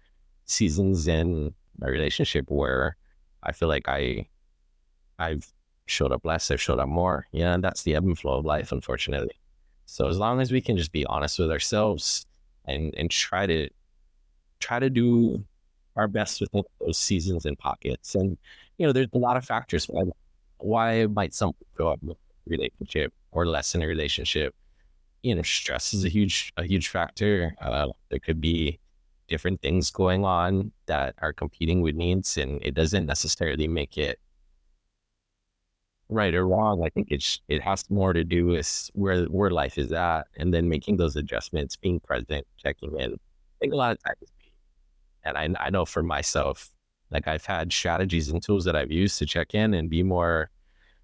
seasons in my relationship where I feel like I've showed up less, I've showed up more. Yeah, and that's the ebb and flow of life, unfortunately. So as long as we can just be honest with ourselves and try to do our best within those seasons and pockets. And there's a lot of factors why might someone go up in a relationship or less in a relationship. Stress is a huge factor. There could be different things going on that are competing with needs, and it doesn't necessarily make it right or wrong. I think it has more to do with where life is at, and then making those adjustments, being present, checking in. I think a lot of times, and I know for myself, like I've had strategies and tools that I've used to check in and be more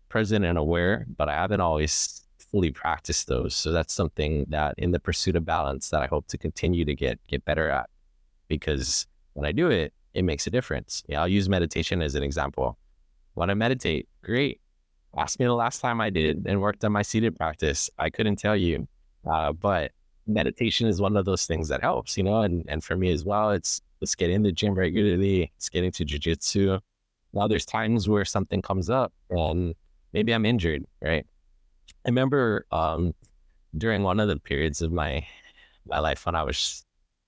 present and aware, but I haven't always fully practiced those. So that's something that in the pursuit of balance that I hope to continue to get better at. Because when I do it, it makes a difference. I'll use meditation as an example. When I meditate, great. Ask me the last time I did and worked on my seated practice. I couldn't tell you, but meditation is one of those things that helps, and for me as well, it's getting in the gym regularly, it's getting to jiu-jitsu. Now there's times where something comes up and maybe I'm injured, right? I remember during one of the periods of my life when I was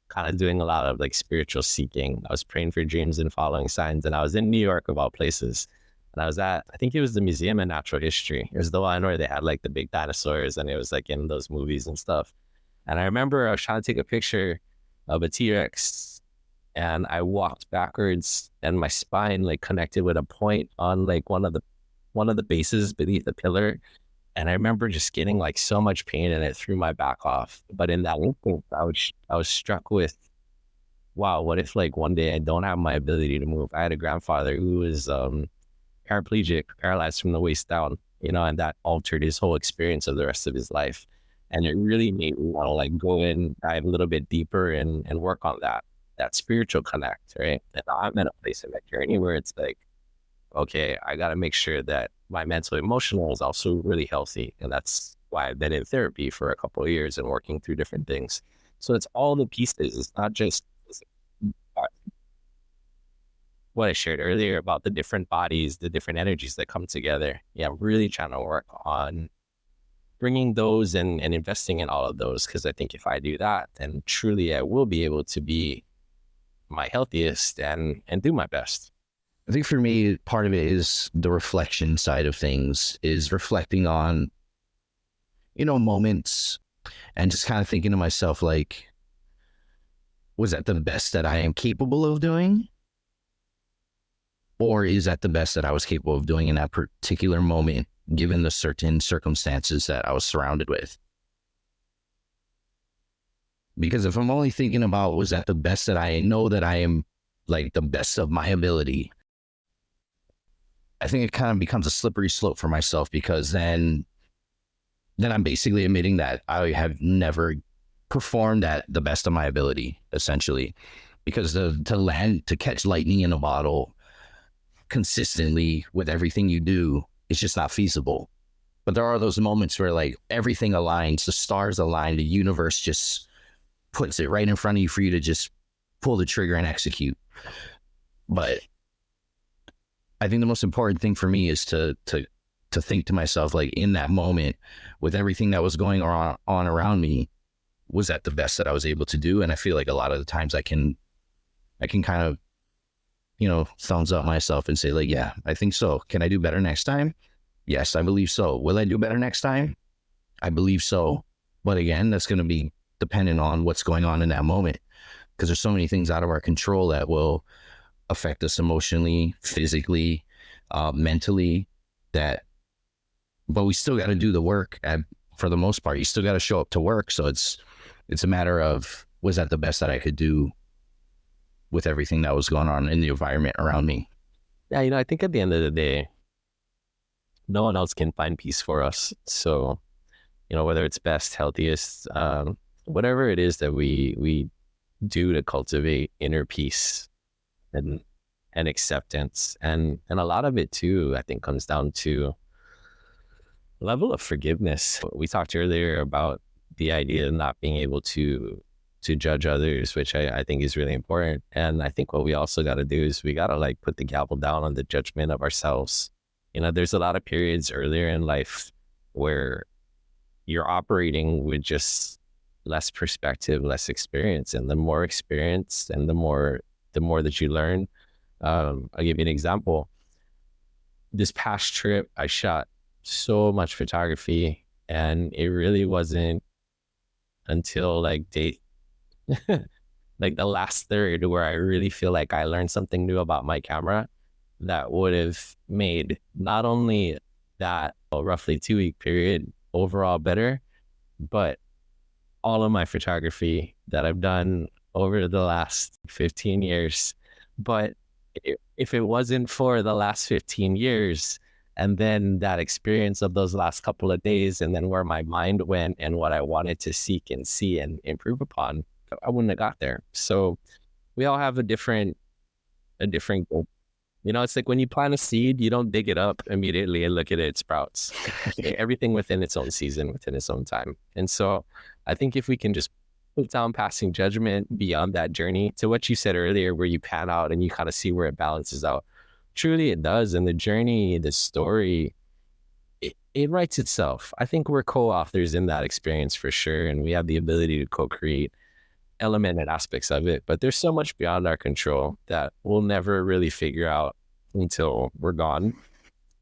kind of doing a lot of like spiritual seeking. I was praying for dreams and following signs, and I was in New York of all places. And I was I think it was the Museum of Natural History. It was the one where they had like the big dinosaurs, and it was like in those movies and stuff. And I remember I was trying to take a picture of a T-Rex, and I walked backwards, and my spine like connected with a point on like one of the bases beneath the pillar. And I remember just getting like so much pain, and it threw my back off. But in that instant, I was struck with, wow, what if like one day I don't have my ability to move? I had a grandfather who was paraplegic, paralyzed from the waist down, and that altered his whole experience of the rest of his life. And it really made me want to like go in, dive a little bit deeper and work on that spiritual connect, right? And I'm at a place in my journey where it's like, okay, I got to make sure that my mental emotional is also really healthy. And that's why I've been in therapy for a couple of years and working through different things. So it's all the pieces. It's not just what I shared earlier about the different bodies, the different energies that come together. Yeah, I'm really trying to work on bringing those and investing in all of those. Because I think if I do that, then truly I will be able to be my healthiest and do my best. I think for me, part of it is the reflection side of things, is reflecting on, moments and just kind of thinking to myself, like, was that the best that I am capable of doing? Or is that the best that I was capable of doing in that particular moment, given the certain circumstances that I was surrounded with? Because if I'm only thinking about, was that the best that I know that I am, like, the best of my ability, I think it kind of becomes a slippery slope for myself, because then I'm basically admitting that I have never performed at the best of my ability, essentially. Because to catch lightning in a bottle consistently with everything you do, it's just not feasible. But there are those moments where, like, everything aligns, the stars align, the universe just puts it right in front of you for you to just pull the trigger and execute. But I think the most important thing for me is to think to myself, like, in that moment, with everything that was going on around me, was that the best that I was able to do? And I feel like a lot of the times I can kind of, thumbs up myself and say, like, yeah, I think so. Can I do better next time? Yes, I believe so. Will I do better next time? I believe so. But again, that's going to be dependent on what's going on in that moment, because there's so many things out of our control that will affect us emotionally, physically, mentally, but we still got to do the work. For the most part, you still got to show up to work. So it's a matter of, was that the best that I could do with everything that was going on in the environment around me? Yeah, I think at the end of the day, no one else can find peace for us. So, whether it's best, healthiest, whatever it is that we do to cultivate inner peace and acceptance, and a lot of it too, I think, comes down to level of forgiveness. We talked earlier about the idea of not being able to judge others, which I think is really important. And I think what we also got to do is we got to, like, put the gavel down on the judgment of ourselves. There's a lot of periods earlier in life where you're operating with just less perspective, less experience, and the more experience and the more that you learn. I'll give you an example. This past trip, I shot so much photography, and it really wasn't until like like the last third where I really feel like I learned something new about my camera that would have made not only that roughly 2-week period overall better, but all of my photography that I've done over the last 15 years. But if it wasn't for the last 15 years and then that experience of those last couple of days, and then where my mind went and what I wanted to seek and see and improve upon, I wouldn't have got there. So we all have a different goal. It's like when you plant a seed, you don't dig it up immediately and look at it sprouts. Everything within its own season, within its own time. And so I think if we can just put down passing judgment beyond that journey to what you said earlier, where you pan out and you kind of see where it balances out, truly it does. And the journey, the story, it writes itself. I think we're co-authors in that experience for sure. And we have the ability to co-create element and aspects of it, but there's so much beyond our control that we'll never really figure out until we're gone.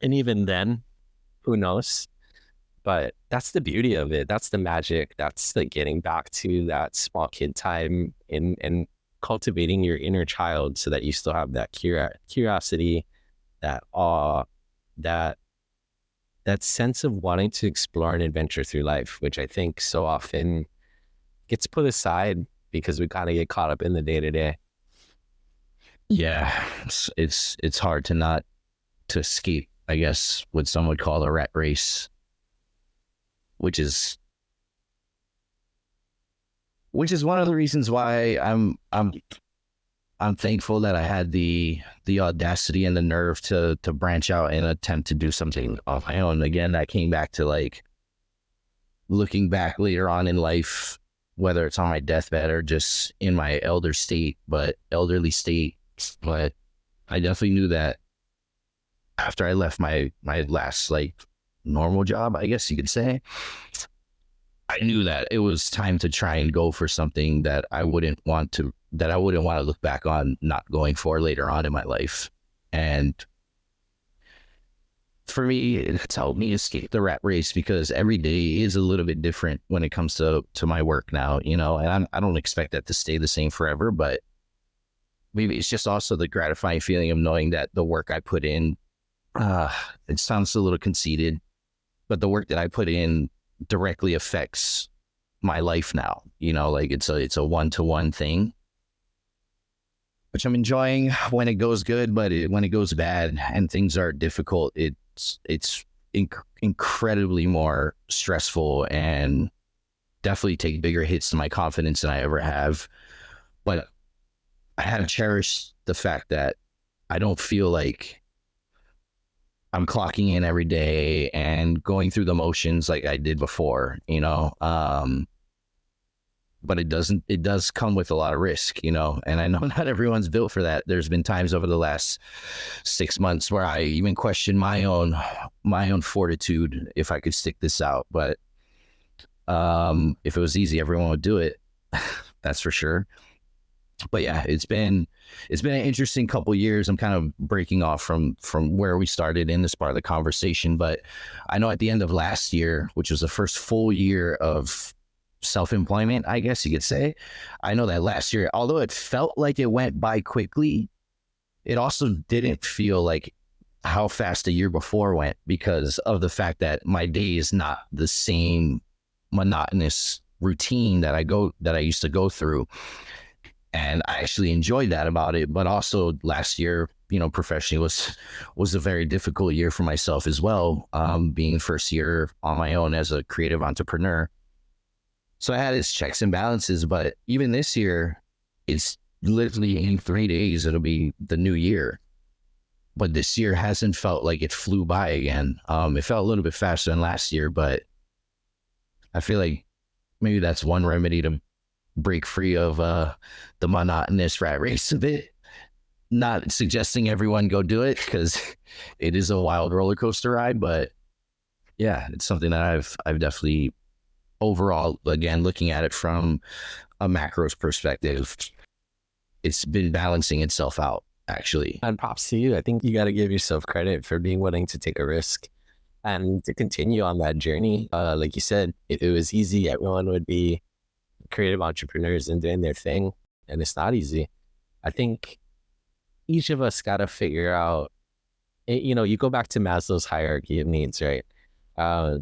And even then, who knows? But that's the beauty of it. That's the magic. That's like getting back to that small kid time and cultivating your inner child so that you still have that curiosity, that awe, that sense of wanting to explore and adventure through life, which I think so often gets put aside because we kind of get caught up in the day-to-day. Yeah, it's hard to escape, I guess, what some would call a rat race, which is one of the reasons why I'm thankful that I had the audacity and the nerve to branch out and attempt to do something on my own. Again, that came back to, like, looking back later on in life, whether it's on my deathbed or just in my elderly state. But I definitely knew that after I left my last, like, normal job, I guess you could say, I knew that it was time to try and go for something that I wouldn't want to look back on not going for later on in my life. And for me, it's helped me escape the rat race because every day is a little bit different when it comes to my work now, you know, and I don't expect that to stay the same forever, but maybe it's just also the gratifying feeling of knowing that the work I put in, it sounds a little conceited, but the work that I put in directly affects my life now, you know, like it's a one-to-one thing, which I'm enjoying when it goes good, but when it goes bad and things are difficult, it's incredibly more stressful and definitely take bigger hits to my confidence than I ever have. But I have cherished the fact that I don't feel like I'm clocking in every day and going through the motions like I did before, you know. But it does come with a lot of risk, you know, and I know not everyone's built for that. There's been times over the last 6 months where I even questioned my own fortitude if I could stick this out. But if it was easy, everyone would do it. That's for sure. But yeah, it's been an interesting couple of years. I'm kind of breaking off from where we started in this part of the conversation, but I know at the end of last year, which was the first full year of self-employment, I guess you could say, I know that last year, although it felt like it went by quickly, it also didn't feel like how fast the year before went because of the fact that my day is not the same monotonous routine that I used to go through. And I actually enjoyed that about it. But also last year, you know, professionally was a very difficult year for myself as well, being first year on my own as a creative entrepreneur. So I had its checks and balances, but even this year, it's literally in 3 days, it'll be the new year. But this year hasn't felt like it flew by again. It felt a little bit faster than last year, but I feel like maybe that's one remedy to break free of the monotonous rat race a bit. Not suggesting everyone go do it because it is a wild roller coaster ride, but yeah, it's something that I've definitely overall, again, looking at it from a macros perspective, it's been balancing itself out, actually. And props to you. I think you got to give yourself credit for being willing to take a risk and to continue on that journey. Like you said, if it was easy, everyone would be creative entrepreneurs and doing their thing. And it's not easy. I think each of us got to figure out, you know, you go back to Maslow's hierarchy of needs, right?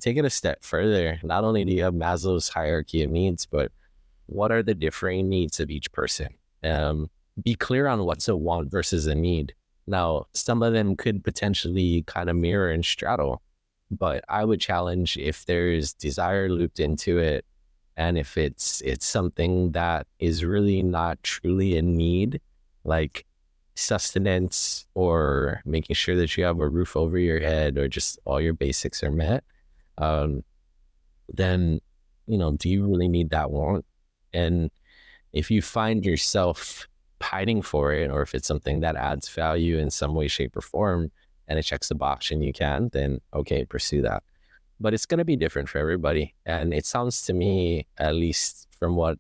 Take it a step further. Not only do you have Maslow's hierarchy of needs, but what are the differing needs of each person? Be clear on what's a want versus a need. Now, some of them could potentially kind of mirror and straddle, but I would challenge if there's desire looped into it, and if it's something that is really not truly a need, like sustenance or making sure that you have a roof over your head or just all your basics are met, then, you know, do you really need that want? And if you find yourself hiding for it, or if it's something that adds value in some way, shape, or form, and it checks the box and you can, then okay, pursue that. But it's going to be different for everybody. And it sounds to me, at least from what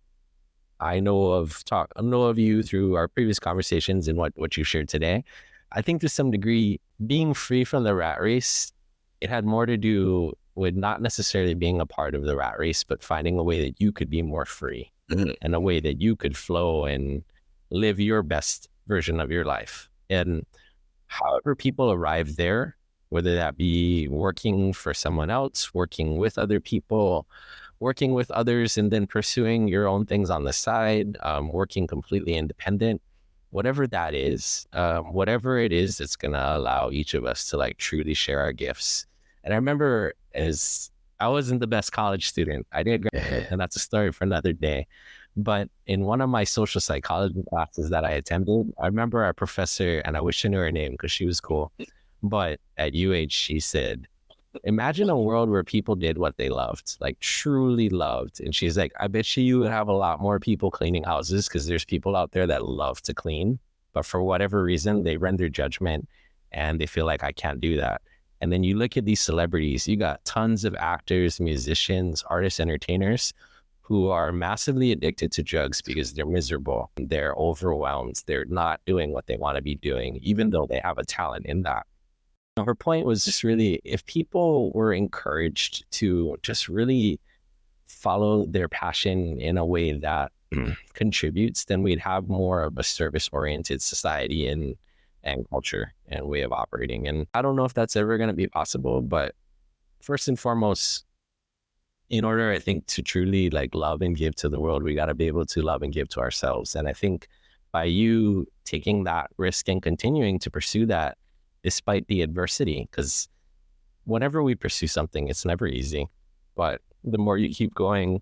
I know of you through our previous conversations and what you shared today, I think to some degree, being free from the rat race, it had more to do with not necessarily being a part of the rat race, but finding a way that you could be more free and a way that you could flow and live your best version of your life. And however people arrive there, whether that be working for someone else, working with other people, working with others, and then pursuing your own things on the side, working completely independent, whatever that is, whatever it is that's going to allow each of us to like truly share our gifts. And I remember as I wasn't the best college student, I did graduate, and that's a story for another day. But in one of my social psychology classes that I attended, I remember our professor, and I wish I knew her name because she was cool, but at UH, she said, imagine a world where people did what they loved, like truly loved. And she's like, I bet you would have a lot more people cleaning houses because there's people out there that love to clean, but for whatever reason, they render judgment and they feel like I can't do that. And then you look at these celebrities, you got tons of actors, musicians, artists, entertainers who are massively addicted to drugs because they're miserable, they're overwhelmed, they're not doing what they want to be doing, even though they have a talent in that. Her point was just really, if people were encouraged to just really follow their passion in a way that contributes, then we'd have more of a service-oriented society and culture and way of operating. And I don't know if that's ever going to be possible, but first and foremost, in order, I think, to truly like love and give to the world, we got to be able to love and give to ourselves. And I think by you taking that risk and continuing to pursue that despite the adversity, because whenever we pursue something, it's never easy, but the more you keep going,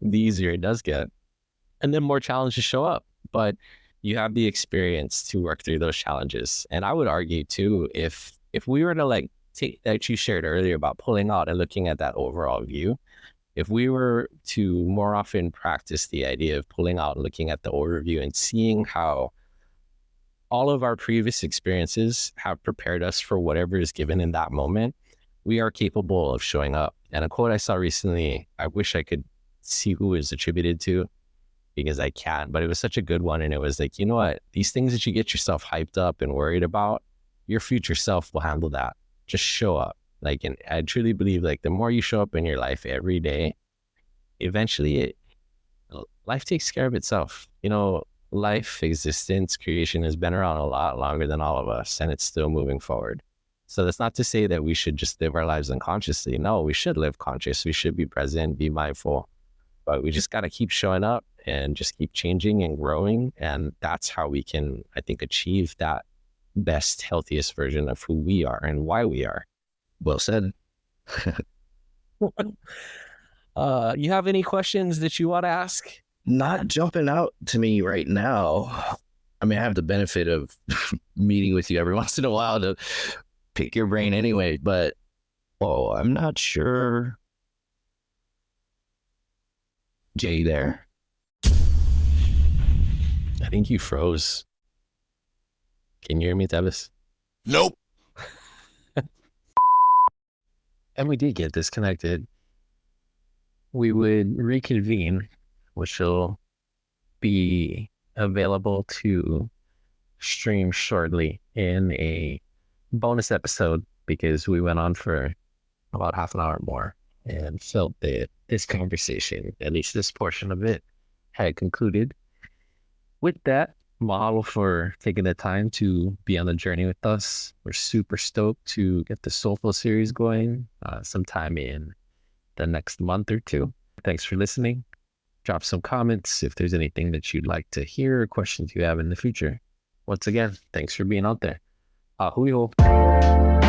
the easier it does get. And then more challenges show up, but you have the experience to work through those challenges. And I would argue too, if we were to like take that you shared earlier about pulling out and looking at that overall view, if we were to more often practice the idea of pulling out and looking at the overview and seeing how all of our previous experiences have prepared us for whatever is given in that moment, we are capable of showing up. And a quote I saw recently, I wish I could see who it was attributed to because I can't, but it was such a good one. And it was like, you know what, these things that you get yourself hyped up and worried about, your future self will handle that. Just show up. Like, and I truly believe like the more you show up in your life every day, eventually life takes care of itself. You know, life, existence, creation has been around a lot longer than all of us, and it's still moving forward. So that's not to say that we should just live our lives unconsciously. No, we should live conscious. We should be present, be mindful, but we just got to keep showing up and just keep changing and growing. And that's how we can, I think, achieve that best, healthiest version of who we are and why we are. Well said. You have any questions that you want to ask? Not jumping out to me right now. I mean, I have the benefit of meeting with you every once in a while to pick your brain anyway, but I'm not sure. Jay there? I think you froze. Can you hear me, Tevis? Nope. And we did get disconnected. We would reconvene, which will be available to stream shortly in a bonus episode, because we went on for about half an hour more and felt that this conversation, at least this portion of it, had concluded. With that, mahalo for taking the time to be on the journey with us. We're super stoked to get the Soulful series going sometime in the next month or two. Thanks for listening. Drop some comments if there's anything that you'd like to hear or questions you have in the future. Once again, thanks for being out there. Ahui ho.